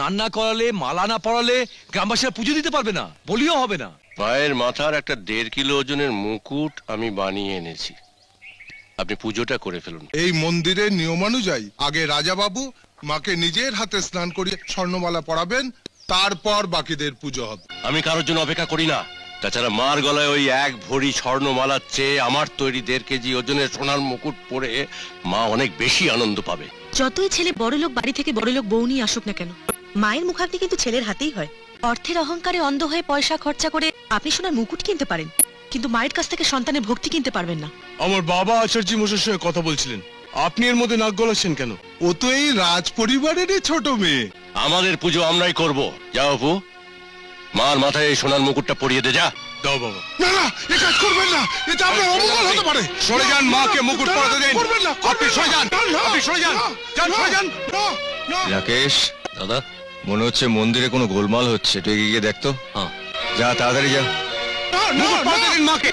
রান্না করালে, মালা না পরালে গ্রামবাসীরা পুজো দিতে পারবে না, বলিও হবে না। মায়ের মাথার একটা 1.5 কিলো ওজনের মুকুট আমি বানিয়ে এনেছি, আপনি পুজোটা করে ফেলুন। এই মন্দিরের নিয়মানুযায়ী আগে রাজা বাবু মাকে নিজের হাতে স্নান করিয়ে স্বর্ণমালা পরাবেন, তারপর বাকিদের পুজো হবে। আমি কারোর জন্য অপেক্ষা করি না। তাছাড়া মার গলায় ওই 1 ভরি স্বর্ণমালার চেয়ে আমার তৈরি 1.5 কেজি ওজনের সোনার মুকুট পরে মা অনেক বেশি আনন্দ পাবে। যতই ছেলে বড়লোক বাড়ি থেকে বড়লোক বউ নিয়ে আসুক না কেন, মায়ের মুখাগ্নি কিন্তু ছেলের হাতেই হয়। অর্থের অহংকারে অন্ধ হয়ে পয়সা খরচা করে আপনি সোনার মুকুট কিনতে পারেন, কিন্তু মায়ের কাছ থেকে সন্তানের ভক্তি কিনতে পারবেন না। আমার বাবা আচার্য মশাইয়ের সঙ্গে কথা বলছিলেন, আপনি এর মধ্যে নাক গলাচ্ছেন কেন? ও তো এই রাজ পরিবারেরই ছোট মেয়ে। আমাদের পুজো আমরাই করব। যাও অপু, মার মাথায় এই সোনার মুকুটটা পরিয়ে দে। যা দাও বাবা। না না, এ কাজ করবেন না, এটা আপনার অমঙ্গল হতে পারে। সরে যান, মাকে মুকুট পরাতে দিন। করবেন না, আপনি সরে যান, আপনি সরে যান, যান সরে যান। রাকেশ, দাদা। মনে হচ্ছে মন্দিরে কোনো গোলমাল হচ্ছে, তুই এগিয়ে গিয়ে দেখতো। হ্যাঁ। যা তাড়াতাড়ি যা। মুকুট পরাতে দিন মাকে।